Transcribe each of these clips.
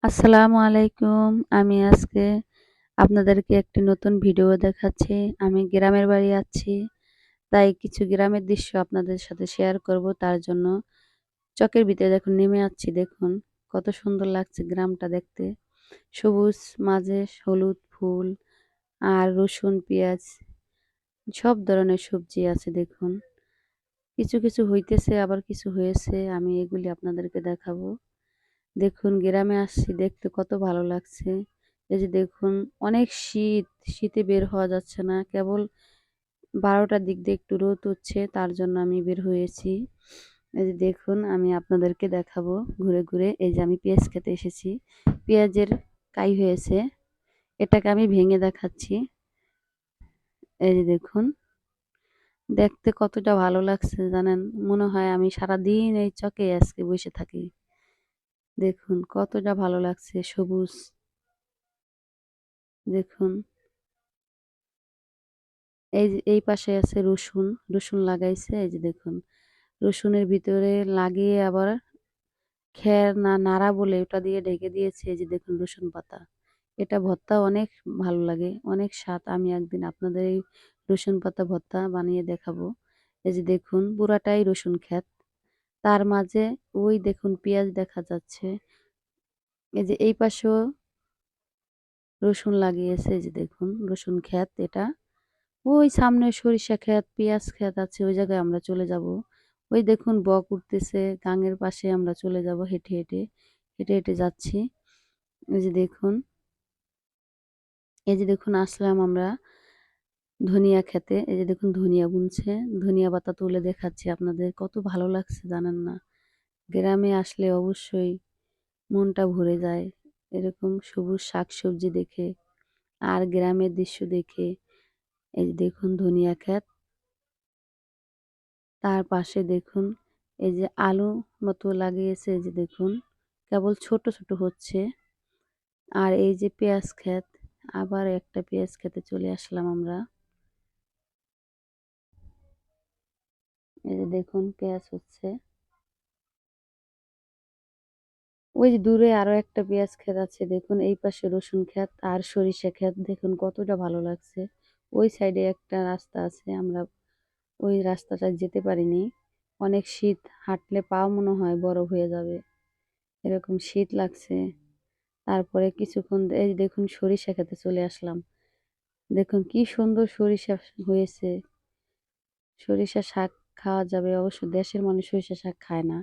আসসালামু আলাইকুম। আমি আজকে আপনাদেরকে একটি নতুন ভিডিও দেখাচ্ছি। আমি গ্রামের বাড়ি যাচ্ছি। তাই কিছু গ্রামের দৃশ্য আপনাদের সাথে শেয়ার করব। তার জন্য চকের ভিতরে দেখুন নেমে যাচ্ছি। দেখুন কত সুন্দর লাগছে গ্রামটা দেখতে। সবুজ মাঝে হলুদ ফুল আর রসুন, পেঁয়াজ সব ধরনের সবজি আছে দেখুন। কিছু, কিছু হইতেছে আবার কিছু হয়েছে। আমি এগুলি আপনাদেরকে দেখাবো। দেখুন গ্রামে আসছি দেখতে কত ভালো লাগছে। এই যে দেখুন অনেক শীত, শীতে বের হওয়া যাচ্ছে না। কেবল ১২টার দিক দিয়ে একটু রোদ উঠছে তার জন্য আমি বের হয়েছি। এই যে দেখুন আমি আপনাদেরকে দেখাবো ঘুরে, ঘুরে। এই যে আমি পেঁয়াজ খেতে এসেছি। পেঁয়াজের কাই হয়েছে। এটাকে আমি ভেঙে দেখাচ্ছি। এই যে দেখুন দেখতে কতটা ভালো লাগছে জানেন? মনে হয় আমি সারাদিন এই চকেই আজকে বসে থাকি। দেখুন কতটা ভালো লাগছে সবুজ। দেখুন এই যে এই পাশে আছে রসুন, রসুন লাগাইছে এই যে দেখুন। রসুনের ভিতরে লাগিয়ে আবার খের না নাড়া বলে ওটা দিয়ে ঢেকে দিয়েছে এই যে দেখুন রসুন পাতা। এটা ভর্তা অনেক ভালো লাগে, অনেক স্বাদ। আমি একদিন আপনাদের এই রসুন পাতা ভর্তা বানিয়ে দেখাবো। এই যে দেখুন পুরাটাই রসুন ক্ষেত। তার মাঝে ওই দেখুন পেঁয়াজ দেখা যাচ্ছে। এই যে এই পাশেও রসুন লাগিয়েছে এই যে দেখুন রসুন ক্ষেত এটা। ওই সামনে সরিষা ক্ষেত, পেঁয়াজ ক্ষেত আছে ওই জায়গায় আমরা চলে যাব। ওই দেখুন বক উঠতেছে, গাঙের পাশে আমরা চলে যাব হেঁটে, হেঁটে। হেঁটে, হেঁটে যাচ্ছি। এই যে দেখুন, এই যে দেখুন আসলাম আমরা ধনিয়া খেতে। এই যে দেখুন ধনিয়া বুনছে। ধনিয়া পাতা তুলে দেখাচ্ছি আপনাদের। কত ভালো লাগছে জানেন না? গ্রামে আসলে অবশ্যই মনটা ভরে যায়। এরকম সবুজ শাকসবজি দেখে আর গ্রামের দৃশ্য দেখে। এই যে দেখুন ধনিয়া ক্ষেত। তার পাশে দেখুন এই যে আলু মতো লাগিয়েছে এই যে দেখুন কেবল ছোট ছোট হচ্ছে। আর এই যে পেঁয়াজ ক্ষেত, আবার একটা পেঁয়াজ খেতে চলে আসলাম আমরা। এই যে দেখুন পেঁয়াজ হচ্ছে। ওই যে দূরে আরো একটা পেঁয়াজ ক্ষেত আছে দেখুন। এই পাশে রসুন ক্ষেত আর সরিষা ক্ষেত দেখুন কতটা ভালো লাগছে। ওই সাইডে একটা রাস্তা আছে, আমরা ওই রাস্তাটা যেতে পারিনি। অনেক শীত, হাঁটলে পাও মনে হয় বরফ হয়ে যাবে, এরকম শীত লাগছে। তারপরে কিছুক্ষণ এই দেখুন সরিষা খেতে চলে আসলাম। দেখুন কি সুন্দর সরিষা হয়েছে। সরিষা শাক খাওয়া যাবে, অবশ্য দেশের মানুষ সরিষা শাক খায় না।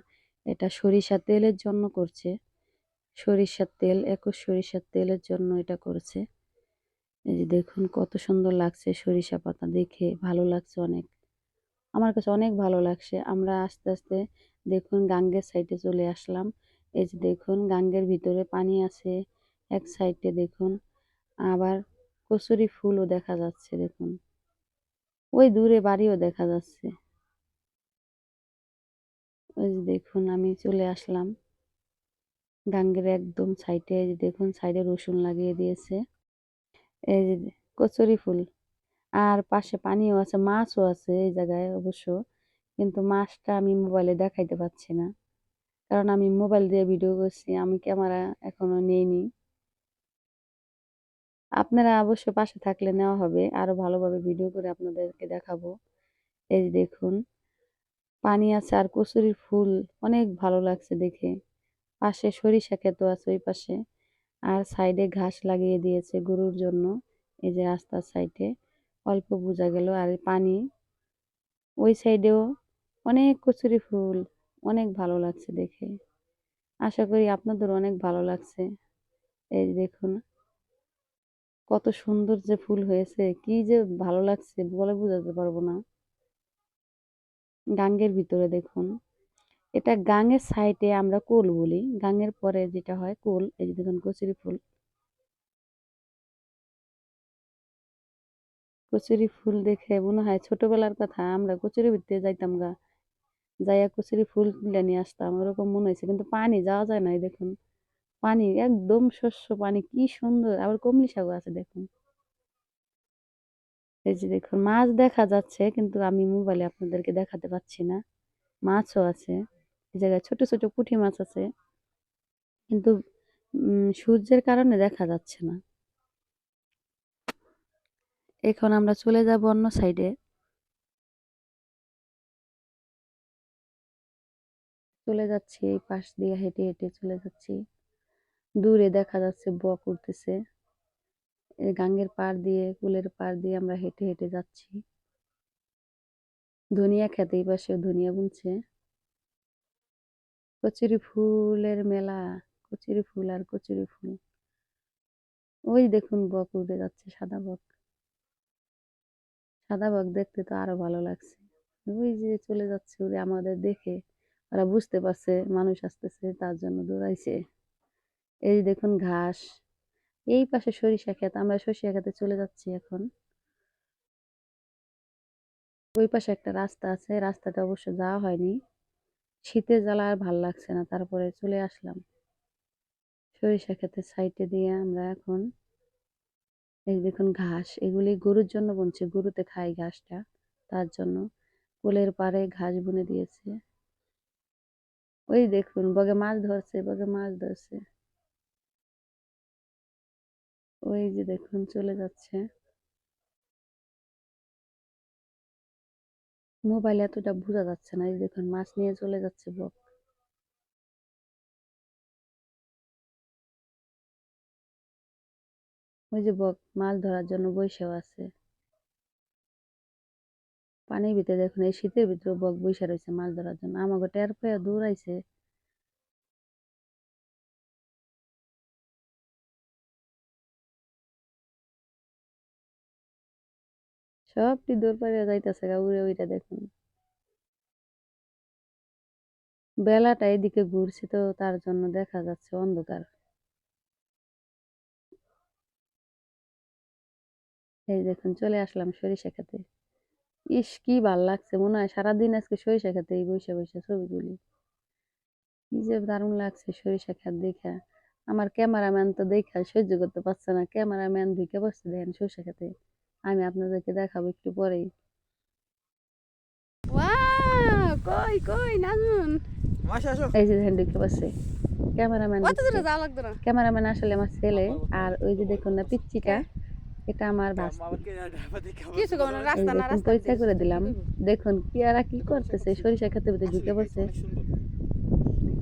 এটা সরিষা তেলের জন্য করছে। সরিষার তেল, একুশ সরিষার তেলের জন্য এটা করেছে। এই যে দেখুন কত সুন্দর লাগছে সরিষা পাতা দেখে, ভালো লাগছে অনেক। আমার কাছে অনেক ভালো লাগছে। আমরা আস্তে আস্তে দেখুন গাঙ্গের সাইডে চলে আসলাম। এই যে দেখুন গাঙ্গের ভিতরে পানি আছে। এক সাইডে দেখুন আবার কচুরি ফুলও দেখা যাচ্ছে দেখুন। ওই দূরে বাড়িও দেখা যাচ্ছে। ওই যে দেখুন আমি চলে আসলাম গাঙ্গের একদম সাইডে। এই যে দেখুন সাইডে রসুন লাগিয়ে দিয়েছে। এই যে কচুরি ফুল আর পাশে পানিও আছে, মাছও আছে এই জায়গায় অবশ্য। কিন্তু মাছটা আমি মোবাইলে দেখাইতে পারছি না, কারণ আমি মোবাইল দিয়ে ভিডিও করছি, আমি ক্যামেরা এখনো নেইনি। আপনারা অবশ্য পাশে থাকলে নেওয়া হবে, আরো ভালোভাবে ভিডিও করে আপনাদেরকে দেখাবো। এই যে দেখুন পানি আছে আর কচুরির ফুল অনেক ভালো লাগছে দেখে। পাশে সরিষা ক্ষেতও আছে ওই পাশে। আর সাইডে ঘাস লাগিয়ে দিয়েছে গরুর জন্য। এই যে রাস্তার সাইডে অল্প বোঝা গেল। আর পানি ওই সাইডেও অনেক কচুরি ফুল, অনেক ভালো লাগছে দেখে। আশা করি আপনাদের অনেক ভালো লাগছে। এই দেখুন কত সুন্দর যে ফুল হয়েছে, কি যে ভালো লাগছে বলে বোঝাতে পারবো না। গাঙ্গের ভিতরে দেখুন, এটা গাঙ্গের সাইডে আমরা কোল বলি, গাঙ্গের পরে যেটা হয় কোল। এই যে দেখুন কচুরি ফুল, কচুরি ফুল দেখে মনে হয় ছোটবেলার কথা, আমরা কচুরি ভিতরে যাইতাম গা, যাইয়া কচুরি ফুল তুলে নিয়ে আসতাম, ওরকম মনে হয়েছে। কিন্তু পানি যাওয়া যায় না। এই দেখুন পানি একদম শস্য পানি, কি সুন্দর। আবার কমলি শাকও আছে দেখুন। এই যে দেখুন মাছ দেখা যাচ্ছে, কিন্তু আমি মোবাইলে আপনাদেরকে দেখাতে পাচ্ছি না। মাছও আছে এই জায়গায়, ছোট ছোট পুঁটি মাছ আছে। কিন্তু সূর্যের কারণে দেখা যাচ্ছে না। এখন আমরা চলে যাব অন্য সাইডে। চলে যাচ্ছি এই পাশ দিয়ে হেঁটে হেঁটে চলে যাচ্ছি। দূরে দেখা যাচ্ছে বক উড়তেছে। এই গাঙ্গের পাড় দিয়ে কুলের পাড় দিয়ে আমরা হেঁটে হেঁটে যাচ্ছি। ধনিয়া ক্ষেত এই পাশেও ধনিয়া বুনছে। কচুরি ফুলের মেলা, কচুরি ফুল আর কচুরি ফুল। ওই দেখুন বক উড়ে যাচ্ছে, সাদা বক। সাদা বক দেখতে তো আরো ভালো লাগছে। ওই যে চলে যাচ্ছে উড়ে আমাদের দেখে। ওরা বুঝতে পারছে মানুষ আসতেছে তার জন্য দৌড়াইছে। এই দেখুন ঘাস। এই পাশে সরিষা ক্ষেত, আমরা সরিষা ক্ষেতে চলে যাচ্ছি এখন। ওই পাশে একটা রাস্তা আছে, রাস্তাটা অবশ্য যাওয়া হয়নি। শীতের জ্বালা আর ভাল লাগছে না, তারপরে চলে আসলাম। সরিষা ক্ষেতের সাইডে দিয়ে আমরা এখন। এই দেখুন ঘাস, এগুলি গরুর জন্য বুনছে, গরুতে খায় ঘাসটা, তার জন্য কোলের পাড়ে ঘাস বুনে দিয়েছে। ওই দেখুন বগে মাছ ধরছে, বগে মাছ ধরছে। ওই যে দেখুন চলে যাচ্ছে। মোবাইলে এতটা বোঝা যাচ্ছে না। এই দেখুন মাছ নিয়ে চলে যাচ্ছে বক। ওই যে বক মাছ ধরার জন্য বইসেও আছে। পানির ভিতরে দেখুন, এই শীতের ভিতরে বক বইসা রয়েছে মাছ ধরার জন্য। আমাকে টের পেয়ে দৌড়াইছে। সবটি দৌড় পাড়িয়া যাইতেছে গা উড়ে উইটা দেখুন। বেলাটা এদিকে ঘুরছে তো তার জন্য দেখা যাচ্ছে অন্ধকার। এই দেখুন চলে আসলাম সরিষা খেতে। ইস কি ভাল লাগছে, মনে হয় সারাদিন আজকে সরিষা খেতে এই বসে বসে ছবি তুলি। কি যে দারুণ লাগছে সরিষা ক্ষেত দেখা। আমার ক্যামেরাম্যান তো দেখা সহ্য করতে পারছে না, ক্যামেরাম্যান ঢুকে বসছে দেখেন সরিষা খেতে। আমি আপনাদেরকে দেখাবো একটু পরেই। ওয়াও, কই কই নাজুন, এই যে দেখেন ঢুকে বসছে ক্যামেরাম্যান। ক্যামেরাম্যান আসলে আমার ছেলে। আর ওই যে দেখুন না পিচ্চিটা, এটা আমার ভাস্তি। এই দেখুন পরিচয় করে দিলাম। দেখুন পেয়ারা কি করতেছে, সরিষা খেতে ভিতরে ঢুকে বসে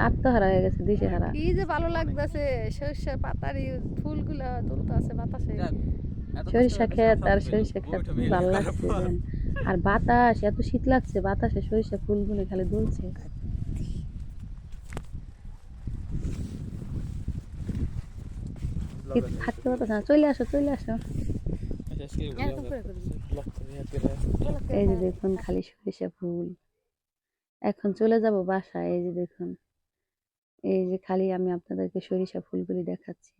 আত্মহারা হয়ে গেছে, দিশেহারা। কি যে ভালো লাগতেছে, সরিষা পাতার ফুলগুলা দুলতাছে বাতাসে। সরিষা ক্ষেত আর সরিষা ক্ষেত কি ভালো লাগছে দেন। আর বাতাস, এত শীত লাগছে, বাতাসে সরিষা ফুলগুলো খালি দুলছে। থাকতে পারতেছে না, চলে আসো চলে আসো। এই যে দেখুন খালি সরিষা ফুল। এখন চলে যাব বাসায়। এই যে দেখুন, এই যে খালি আমি আপনাদেরকে সরিষা ফুলগুলি দেখাচ্ছি।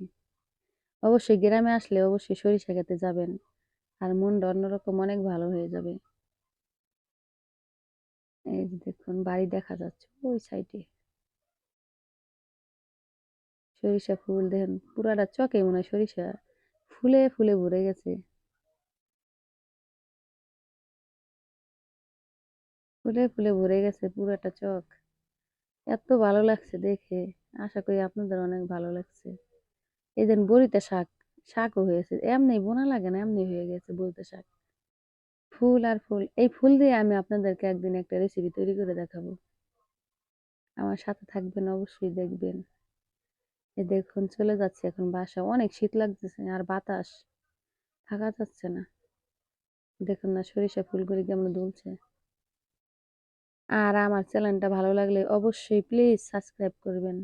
অবশ্যই গ্রামে আসলে অবশ্যই সরিষা খেতে যাবেন, আর মনটা অন্যরকম অনেক ভালো হয়ে যাবে। এই যে দেখুন বাড়ি দেখা যাচ্ছে ওই সাইডে। সরিষা ফুল দেখেন পুরাটা চকে মনে হয় সরিষা ফুলে ফুলে ভরে গেছে। ফুলে ফুলে ভরে গেছে পুরাটা চক। এত ভালো লাগছে দেখে। আশা করি আপনাদের অনেক ভালো লাগছে। এই দেন বড়িতে শাক, শাকও হয়েছে, এমনি বোনা লাগে না, এমনি হয়ে গেছে বলতে শাক। ফুল আর ফুল, এই ফুল দিয়ে আমি আপনাদেরকে একদিন একটা রেসিপি তৈরি করে দেখাবো। আমার সাথে থাকবেন, অবশ্যই দেখবেন। এই দেখুন চলে যাচ্ছে এখন বাসা, অনেক শীত লাগতেছে আর বাতাস, থাকা যাচ্ছে না। দেখুন না সরিষা ফুলগুলি কেমন দুলছে। আর আমার চ্যানেলটা ভালো লাগলে অবশ্যই প্লিজ সাবস্ক্রাইব করবেন।